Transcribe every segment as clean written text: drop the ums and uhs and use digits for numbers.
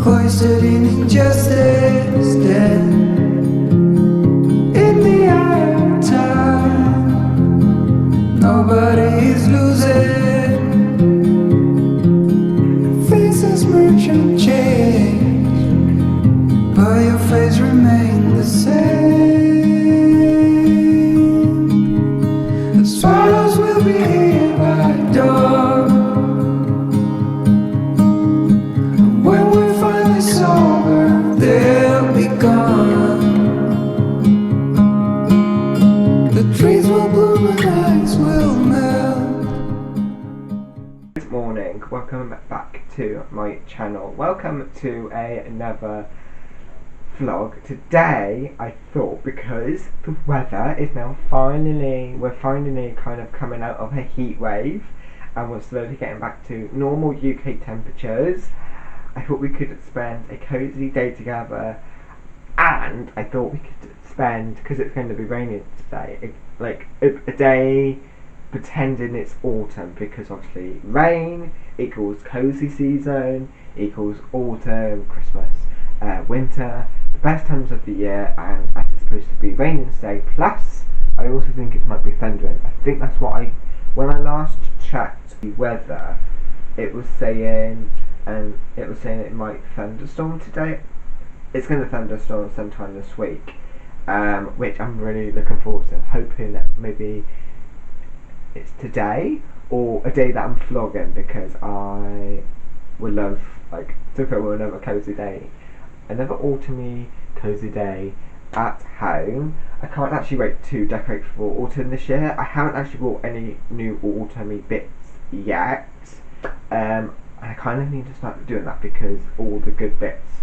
cloistered in injustice, dead in the eye of time. Nobody is losing. Faces merchant change, but your face remains the same. The swallows will be here by dawn. When we're finally sober, they'll be gone. The trees will bloom and ice will melt. Good morning, welcome back to my channel. Welcome to another vlog. Today I thought, because the weather is now we're finally kind of coming out of a heat wave and we're slowly getting back to normal UK temperatures, I thought we could spend a cozy day together, and I thought we could spend, because it's going to be raining today, a day pretending it's autumn, because obviously rain equals cozy season, equals autumn, Christmas, winter, the best times of the year, and as it's supposed to be raining today, plus I also think it might be thundering. I think that's what when I last checked the weather, it was saying it might thunderstorm today. It's going to thunderstorm sometime this week, which I'm really looking forward to. Hoping that maybe it's today or a day that I'm vlogging, because I would love to film another cozy day, another autumny cozy day at home. I can't actually wait to decorate for autumn this year. I haven't actually bought any new autumny bits yet. I kind of need to start doing that because all the good bits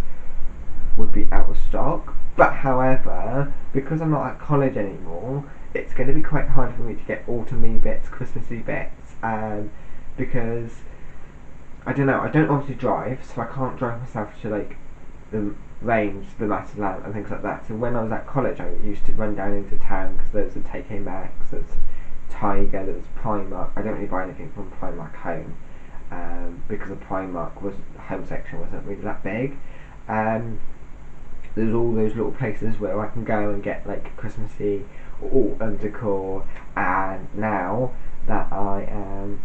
would be out of stock. But however, because I'm not at college anymore, it's going to be quite hard for me to get autumny bits, Christmassy bits, because I don't know, I don't obviously drive, so I can't drive myself to the range, the massive land and things like that. So when I was at college, I used to run down into town, because there's a TK Maxx, there's Tiger, there's Primark. I don't really buy anything from Primark home, because the Primark home section wasn't really that big. There's all those little places where I can go and get Christmassy or autumn decor, and now that I am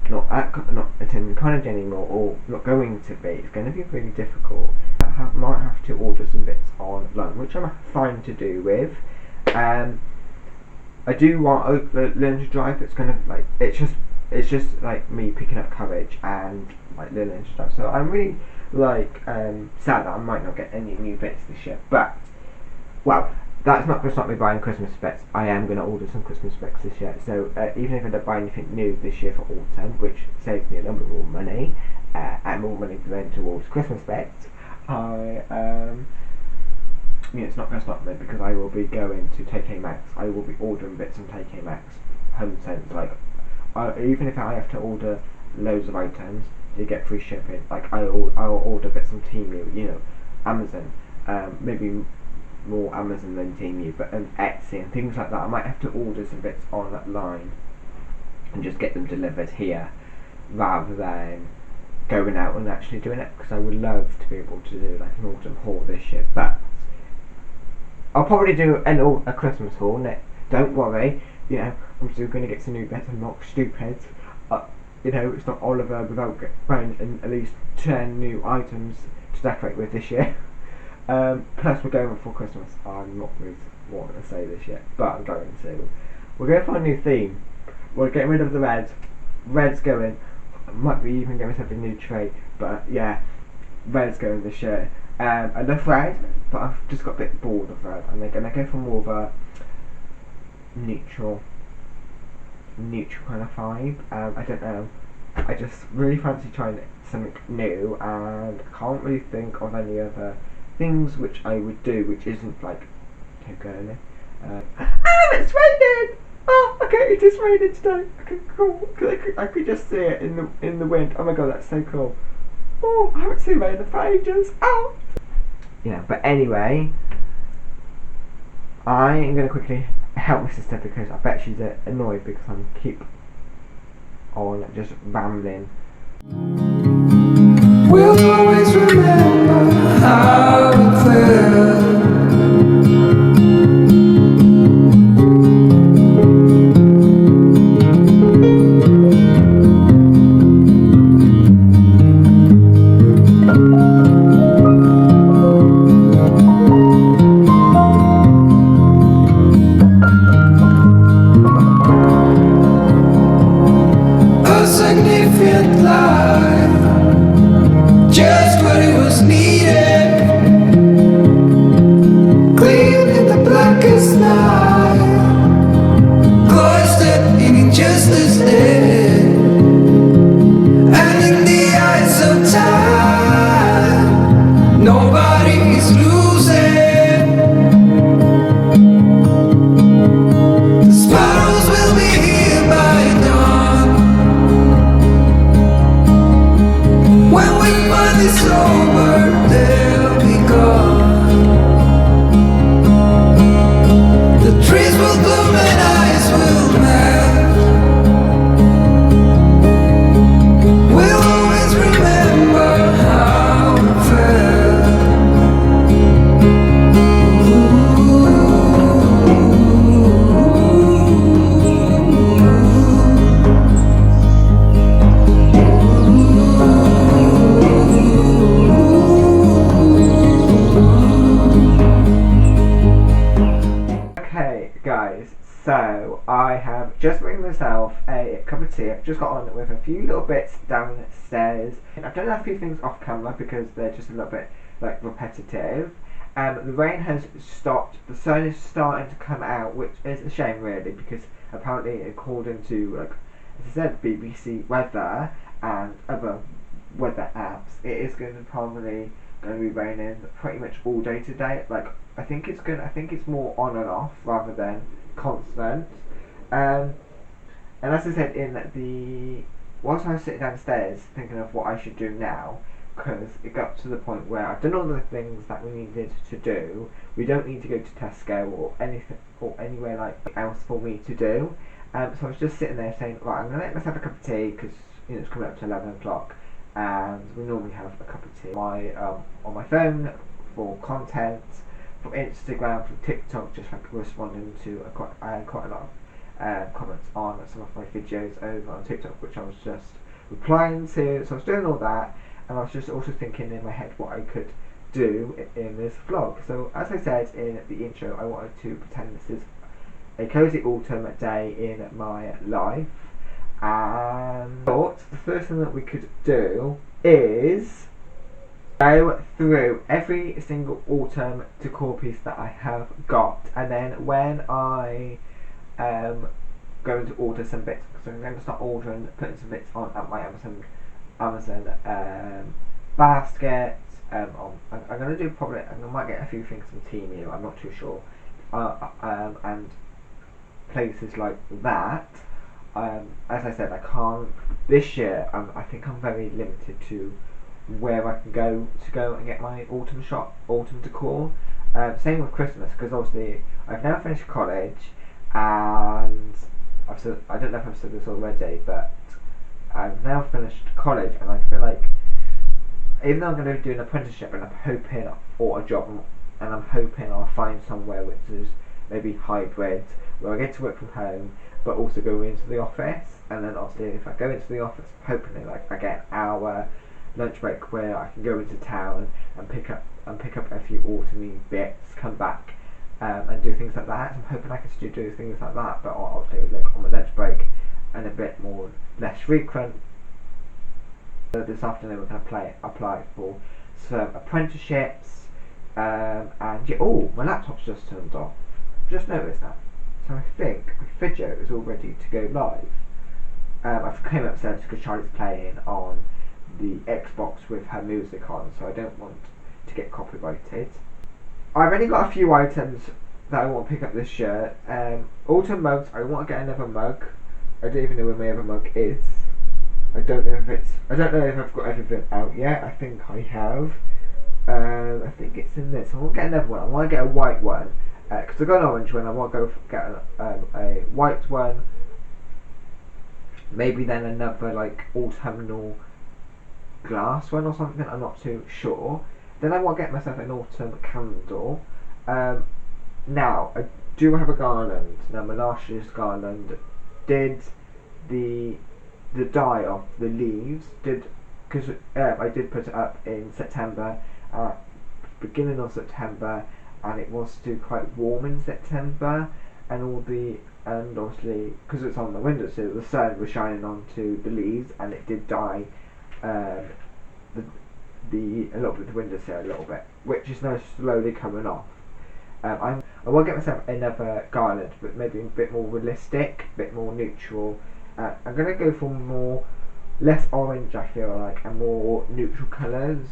not attending college anymore, or not going to be, it's going to be really difficult. I might have to order some bits online, which I'm fine to do with. I do want to learn to drive. It's going to it's just me picking up courage and learning to drive. So I'm really sad that I might not get any new bits this year. But well, that's not going to stop me buying Christmas bits. I am going to order some Christmas bits this year. So even if I don't buy anything new this year for autumn, which saves me a little bit more money, and more money going towards Christmas bits, it's not going to stop me, because I will be going to TK Maxx. I will be ordering bits from TK Maxx, home sense. Even if I have to order loads of items to get free shipping, I'll order bits from Temu, Amazon, maybe more Amazon than Temu, but Etsy and things like that. I might have to order some bits online and just get them delivered here, rather than going out and actually doing it, because I would love to be able to do an autumn haul this year. But I'll probably do a Christmas haul. Don't worry, I'm still going to get some new bits. I'm not stupid. It's not Oliver without buying at least 10 new items to decorate with this year. Plus we're going for Christmas. I'm not really wanting to say this yet, but I'm going to. We're going for a new theme. We're getting rid of the red. Red's going. Might be even getting myself a new tray, but yeah, red's going this year. I love red, but I've just got a bit bored of red, and they're going to go for more of a neutral kind of vibe. I don't know, I just really fancy trying something new, and I can't really think of any other things which I would do which isn't too girly. It's raining! Oh, okay, it is raining today. Okay, cool. I could just see it in the wind. Oh my god, that's so cool. Oh, I haven't seen rain for ages. Oh! But anyway, I am going to quickly help my sister, because I bet she's annoyed because I'm keep on just rambling. We'll always remember how it felt. A significant life, just what it was needed. Clean in the blackest night, cloistered in injustice dead. And in the eyes of time, nobody is losing. The spirals will be here by dawn. When we find this over, they'll be gone. The trees will bloom and ice will melt. We'll always remember how it felt. Okay, guys, so I have just made myself a cup of tea. I've just got on with a few little bits downstairs. I've done a few things off camera because they're just a little bit like repetitive. The rain has stopped. The sun is starting to come out, which is a shame really, because apparently according to like as I said, BBC weather and other weather apps, it is going to be raining pretty much all day today. Like I think it's more on and off rather than constant. And as I said whilst I was sitting downstairs thinking of what I should do now, because it got to the point where I've done all the things that we needed to do. We don't need to go to Tesco or anything or anywhere like else for me to do. So I was just sitting there saying, right, I'm gonna let myself a cup of tea because it's coming up to 11 o'clock, and we normally have a cup of tea on my phone for content, for Instagram, for TikTok, just like responding to I had quite a lot of comments on some of my videos over on TikTok, which I was just replying to. So I was doing all that, and I was just also thinking in my head what I could do in this vlog. So as I said in the intro, I wanted to pretend this is a cozy autumn day in my life, and I thought the first thing that we could do is go through every single autumn decor piece that I have got, and then when I going to order some bits, so I'm going to start putting some bits on at my Amazon basket. I'm going to do probably, I might get a few things from Temu, I'm not too sure, and places like that. As I said, I can't this year. I think I'm very limited to where I can go and get my autumn decor. Same with Christmas, because obviously I've now finished college, and I don't know if I've said this already, but I've now finished college, and I feel like even though I'm going to do an apprenticeship and I'm hoping for a job, and I'm hoping I'll find somewhere which is maybe hybrid, where I get to work from home but also go into the office, and then obviously if I go into the office, hopefully like I get an hour lunch break where I can go into town and pick up a few autumny bits, come back and do things like that. So I'm hoping I can still do things like that, but obviously like on my lunch break and a bit less frequent. So this afternoon we're going to apply for some apprenticeships, and yeah, oh, my laptop's just turned off. Just noticed that. So I think my video is all ready to go live. I've came upstairs because Charlie's playing on the Xbox with her music on, so I don't want to get copyrighted. I've only got a few items that I want to pick up this year. Autumn mugs, I want to get another mug. I don't even know where my other mug is. I don't know if I've got everything out yet. I think I have. I think it's in this. I want to get another one. I want to get a white one, because I've got an orange one. I want to go get a white one. Maybe then another like autumnal glass one or something, I'm not too sure. Then I want to get myself an autumn candle. Now, I do have a garland. Now, my last year's garland did the dye off the leaves, because I did put it up in September, beginning of September, and it was still quite warm in September, and obviously because it's on the windowsill, the sun was shining onto the leaves, and it did dye the a little bit of the windowsill a little bit, which is now slowly coming off. I will get myself another garland, but maybe a bit more realistic, a bit more neutral. I'm gonna go for less orange, I feel like, and more neutral colours,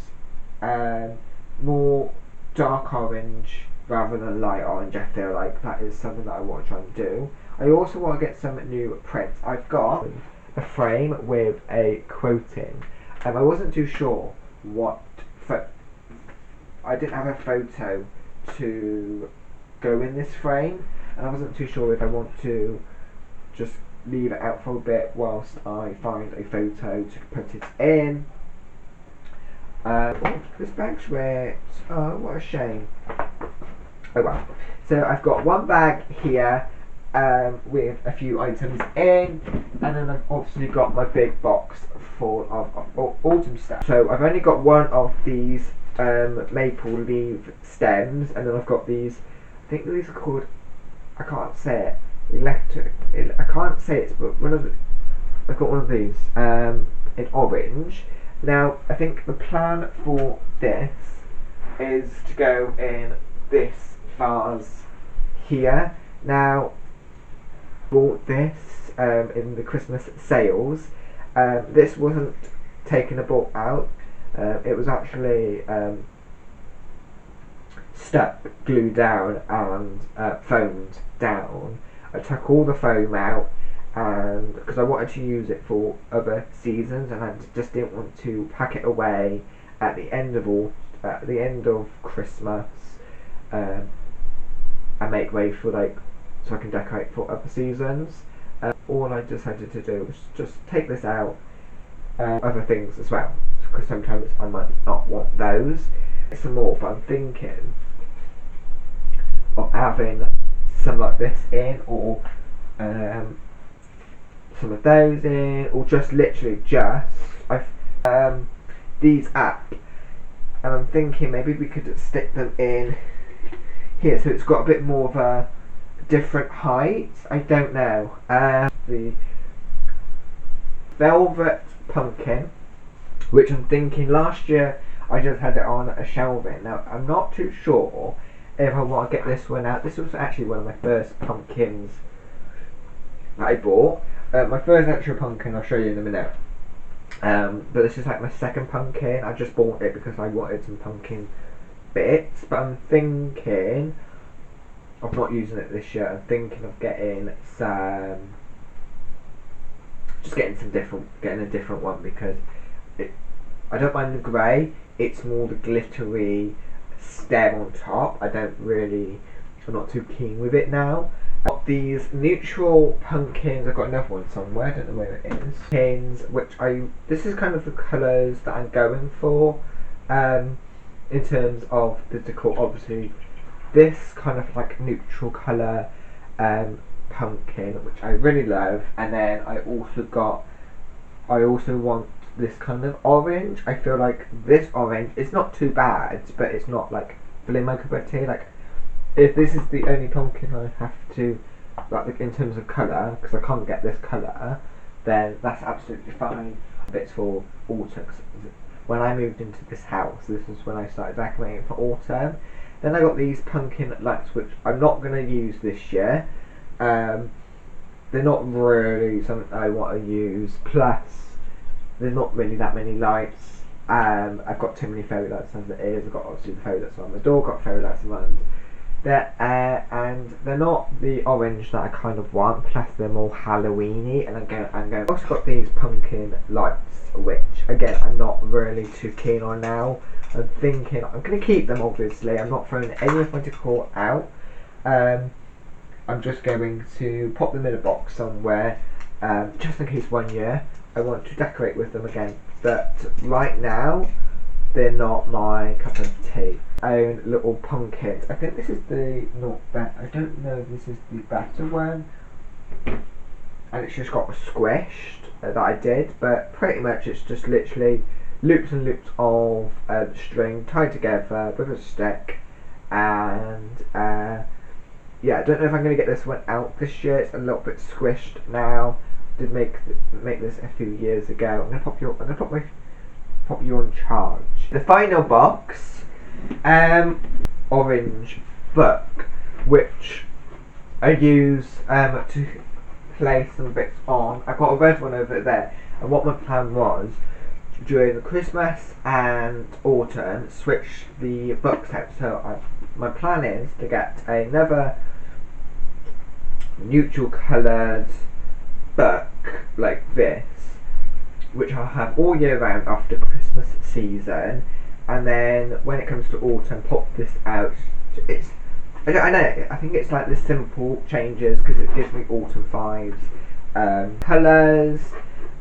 more dark orange rather than light orange. I feel like that is something that I want to try and do. I also want to get some new prints. I've got a frame with a quoting. I wasn't too sure I didn't have a photo to go in this frame, and I wasn't too sure if I want to just leave it out for a bit whilst I find a photo to put it in. This bag's ripped. Oh, what a shame. Oh well. So I've got one bag here with a few items in, and then I've obviously got my big box full of autumn stuff. So I've only got one of these maple leaf stems, and then I've got these, I think these are called, I can't say it, I can't say it, but I've got one of these in orange. Now I think the plan for this is to go in this vase here. Now bought this in the Christmas sales. This wasn't taken out. It was actually stuck, glued down, and foamed down. I took all the foam out, and because I wanted to use it for other seasons, and I just didn't want to pack it away at the end of Christmas, and make way for so I can decorate for other seasons. All I decided to do was just take this out, other things as well, because sometimes I might not want those. Some more, but I'm thinking of having some like this in, or some of those in, or just literally these up, and I'm thinking maybe we could stick them in here, so it's got a bit more of a different height. I don't know. The velvet pumpkin, which I'm thinking last year I just had it on a shelving. Now I'm not too sure if I want to get this one out. This was actually one of my first pumpkins that I bought. My first actual pumpkin I'll show you in a minute. But this is like my second pumpkin. I just bought it because I wanted some pumpkin bits, but I'm thinking of not using it this year. I'm thinking of getting getting a different one, because I don't mind the grey. It's more the glittery stem on top. I'm not too keen with it now. I've got these neutral pumpkins. I've got another one somewhere, I don't know where it is. Pumpkins, this is kind of the colours that I'm going for, in terms of the decor. Obviously, this kind of like neutral colour pumpkin, which I really love, and then I also want this kind of orange. I feel like this orange, it's not too bad, but it's not like filling my cup of tea. Like, if this is the only pumpkin I have to, like in terms of colour, because I can't get this colour, then that's absolutely fine. It's for autumn. When I moved into this house, this is when I started decorating for autumn. Then I got these pumpkin lights, which I'm not going to use this year. They're not really something I want to use. Plus, there's not really that many lights. I've got too many fairy lights as it is. I've got obviously the fairy lights around my door, got fairy lights around there, and they're not the orange that I kind of want. Plus, they're more Halloweeny, and I'm going. I've also got these pumpkin lights, which again I'm not really too keen on now. I'm thinking I'm going to keep them, obviously. I'm not throwing any of my decor out. I'm just going to pop them in a box somewhere, just in case one year I want to decorate with them again. but right now they're not my cup of tea. Own little pumpkins. I think this is the not better. I don't know if this is the better one. And it's just got squished that I did, but pretty much it's just literally loops and loops of string tied together with a stick, and yeah, I don't know if I'm going to get this one out this year. It's a little bit squished now. Did make this a few years ago. I'm gonna pop you on charge. The final box, orange book, which I use to place some bits on. I've got a red one over there, and what my plan was during the Christmas and autumn, switch the books out. So my plan is to get another neutral coloured book like this, which I'll have all year round after Christmas season, and then when it comes to autumn, pop this out. I know, I think it's like the simple changes because it gives me autumn vibes, colours,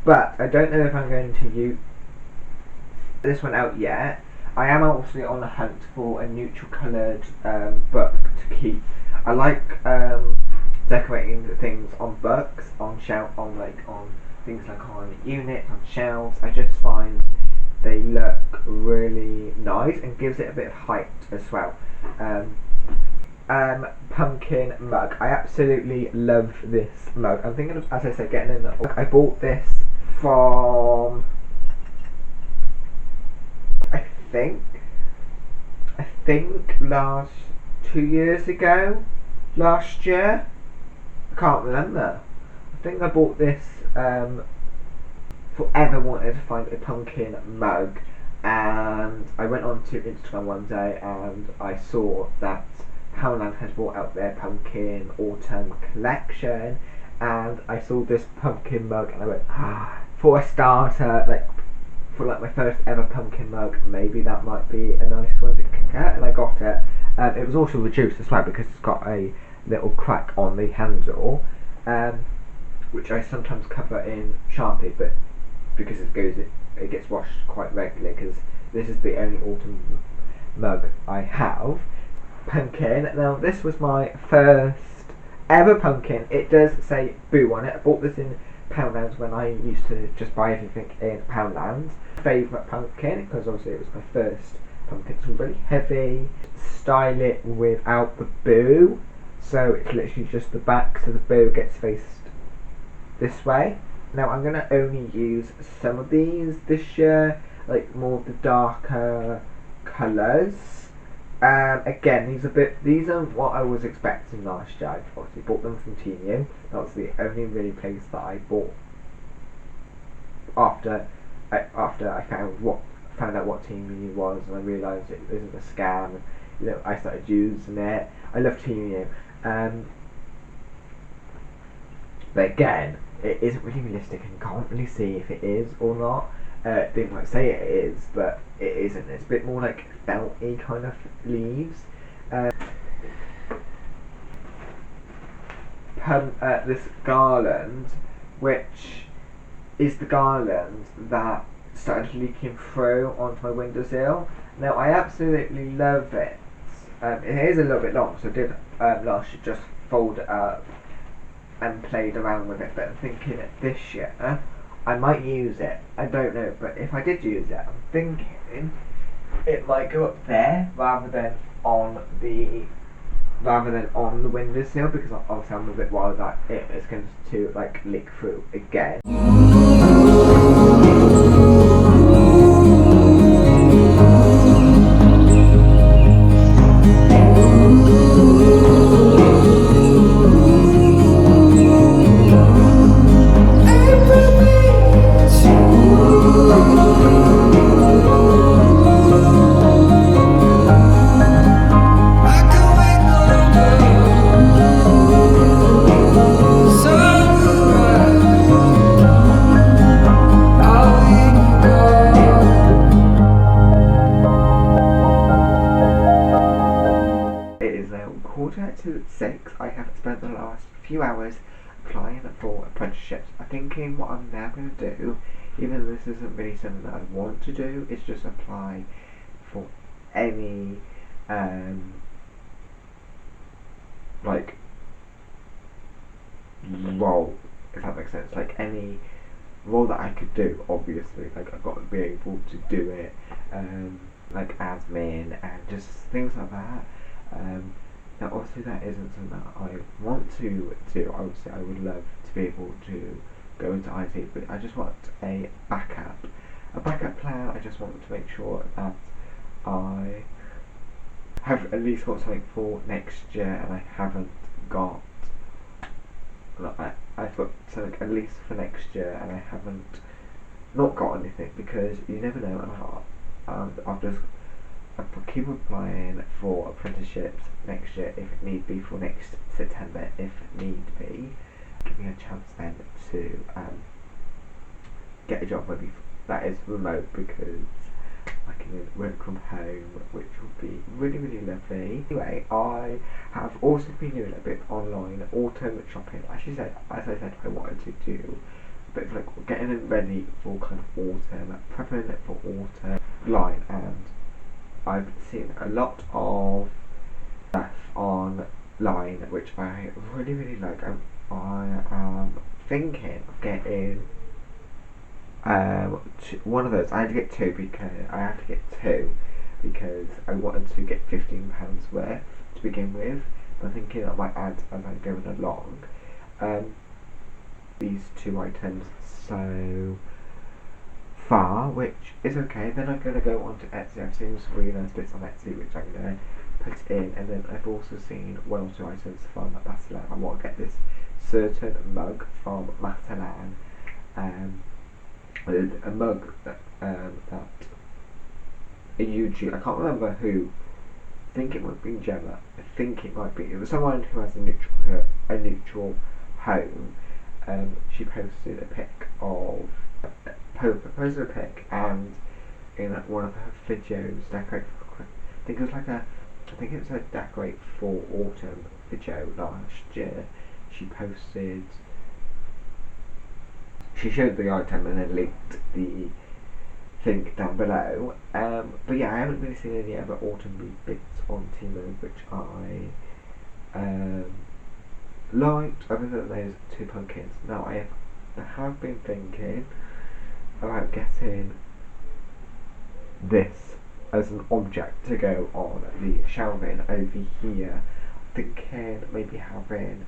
but I don't know if I'm going to use this one out yet. I am also on the hunt for a neutral coloured book to keep. I like decorating things on books, on things like on units, on shelves. I just find they look really nice and gives it a bit of height as well. Pumpkin mug. I absolutely love this mug. I'm thinking of, as I said, getting in the. I bought this from, I think last 2 years ago, last year. I can't remember. I think I bought this. Forever wanted to find a pumpkin mug, and I went on to Instagram one day and I saw that Poundland has brought out their pumpkin autumn collection, and I saw this pumpkin mug and I went, for a starter, for my first ever pumpkin mug, maybe that might be a nice one to get, and I got it. It was also reduced as well because it's got a little crack on the handle, which I sometimes cover in Sharpie, but because it gets washed quite regularly, because this is the only autumn mug I have. Pumpkin. Now this was my first ever pumpkin. It does say Boo on it. I bought this in Poundland when I used to just buy everything in Poundland. Favourite pumpkin, because obviously it was my first pumpkin. It's really heavy. Style it without the boo, so it's literally just the back, so the boo gets faced this way. Now I'm going to only use some of these this year, like more of the darker colours. Again, these are what I was expecting last year. I obviously bought them from Temu. That was the only really place that I bought after I found out what Temu was, and I realised it isn't a scam. I started using it. I love Temu. But again, it isn't really realistic, and you can't really see if it is or not. They might say it is, but it isn't. It's a bit more like felty kind of leaves. This garland, which is the garland that started leaking through onto my windowsill. Now I absolutely love it. It is a little bit long, so I did last year just fold it up and played around with it, but I'm thinking this year I might use it. I don't know, but if I did use it, I'm thinking it might go up there rather than on the windowsill, because obviously I'm a bit worried that it is going to leak through again. want to do is just apply for any like role, if that makes sense. Like any role that I could do, obviously. Like I've got to be able to do it, like admin and just things like that. Now obviously that isn't something that I want to do. Obviously I would love to be able to go into IT, but I just want a backup plan. I just want to make sure that I have at least got something for next year, and I haven't got. I've got something at least for next year, and I haven't not got anything, because you never know. And I'll keep applying for apprenticeships next year if need be, for next September if need be. Give me a chance then to get a job maybe that is remote, because I can work from home, which would be really, really lovely. Anyway, I have also been doing a bit online autumn shopping. As I said, I wanted to do a bit of like getting it ready for kind of autumn, prepping it for autumn line, and I've seen a lot of stuff online which I really, really like. I am thinking of getting one of those. I had to get two because I wanted to get £15 worth to begin with, but I'm thinking I might add as I'm going along. These two items so far, which is okay. Then I'm going to go on to Etsy. I've seen some really nice bits on Etsy which I'm going to put in, and then I've also seen one or two items from Matalan. I want to get this certain mug from Matalan, a mug that a YouTube, I can't remember who, I think it might be Gemma, it was someone who has a neutral home. She posted a pic and in one of her videos, I think it was a decorate for autumn video last year. She showed the item and then linked the thing down below. But yeah, I haven't really seen any other autumn bits on Temu which I liked, other than those two pumpkins. Now I have been thinking about getting this as an object to go on the shelving over here. Thinking maybe having,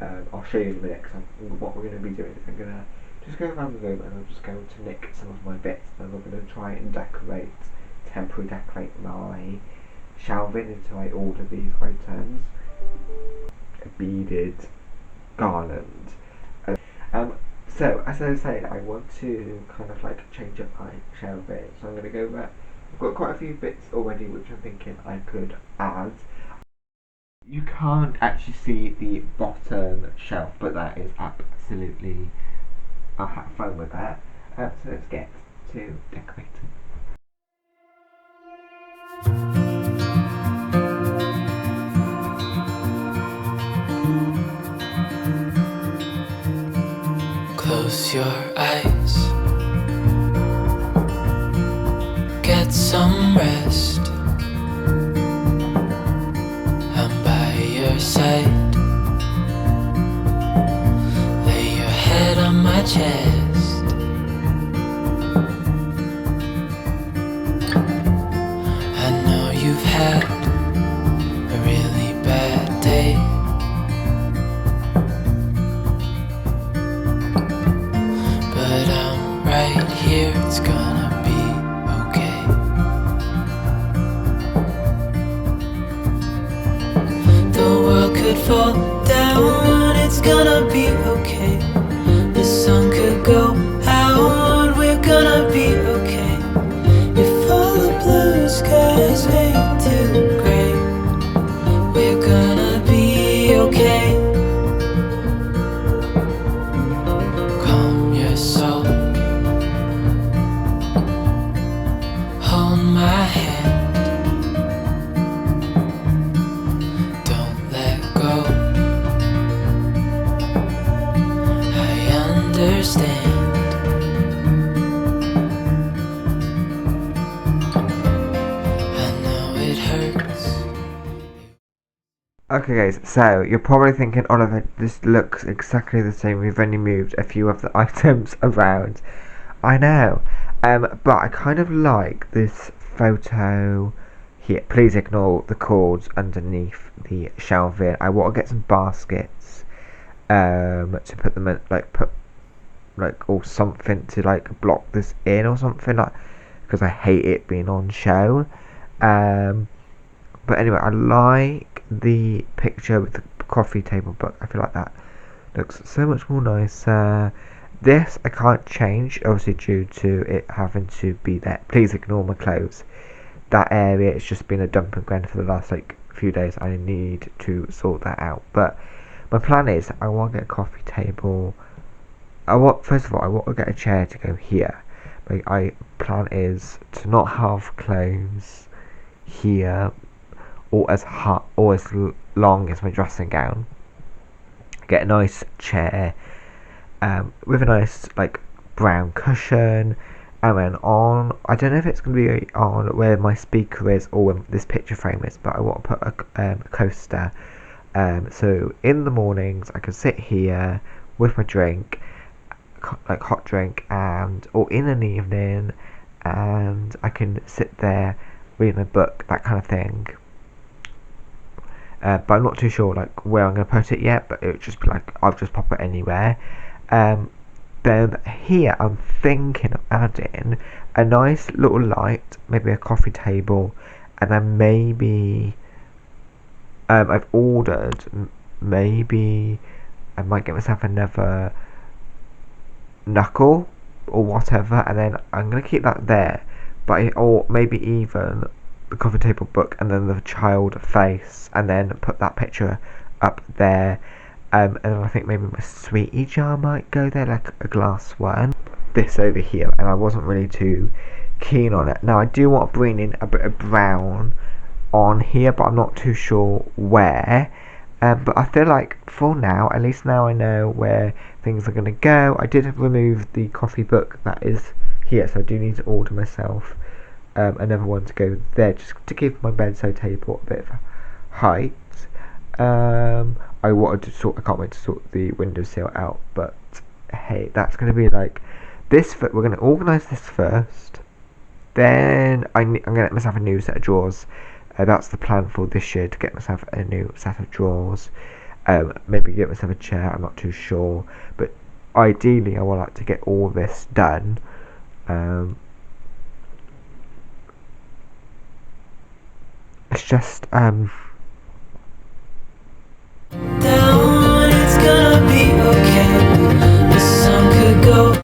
I'll show you in a minute, because what we're going to be doing is I'm going to just go around the room and I'm just going to nick some of my bits, and we're going to try and temporarily decorate my shelving until I order these items. A beaded garland. So as I was saying, I want to kind of like change up my shelving, so I'm going to go back. I've got quite a few bits already which I'm thinking I could add. You can't actually see the bottom shelf, but that is absolutely, I'll have fun with that. So let's get to decorating. Close your eyes, get some rest. I'm by your side, lay your head on my chest. I know you've had a really bad day, but I'm right here, it's gonna be okay. The world could fall down, it's gonna be okay. The sun could go out, we're gonna be okay. If all the blue skies fade to gray, we're gonna be okay. Calm your soul, hold my hand, don't let go. I understand. Okay guys, so you're probably thinking, Oliver, this looks exactly the same. We've only moved a few of the items around. I know, but I kind of like this photo here. Please ignore the cords underneath the shelving. I want to get some baskets, to put them in, or something to like block this in or something, like, because I hate it being on show. But anyway, I like the picture with the coffee table book. I feel like that looks so much more nicer. This I can't change, obviously due to it having to be there. Please ignore my clothes. That area has just been a dumping ground for the last few days. I need to sort that out. But my plan is I want to get a coffee table. First of all, I want to get a chair to go here. My plan is to not have clothes here, or as long as my dressing gown. Get a nice chair, with a nice brown cushion, and then I don't know if it's going to be on where my speaker is or where this picture frame is, but I want to put a coaster, so in the mornings I can sit here with my drink, hot drink, or in an evening, and I can sit there reading a book, that kind of thing. But I'm not too sure where I'm going to put it yet, but it would just be I'll just pop it anywhere. Then here I'm thinking of adding a nice little light, maybe a coffee table, and then maybe I've ordered, maybe I might get myself another knuckle or whatever, and then I'm going to keep that there, or maybe even the coffee table book and then the child face, and then put that picture up there, and then I think maybe my sweetie jar might go there, like a glass one. This over here, and I wasn't really too keen on it. Now I do want to bring in a bit of brown on here, but I'm not too sure where. But I feel like for now, at least now I know where things are going to go. I did remove the coffee book that is here, so I do need to order myself another one to go there, just to give my bedside table a bit of height. I wanted to I can't wait to sort the windowsill out, but hey, that's going to be this. We're going to organise this first, then I'm going to get myself a new set of drawers. That's the plan for this year, to get myself a new set of drawers. Maybe get myself a chair, I'm not too sure, but ideally I would like to get all this done. It's just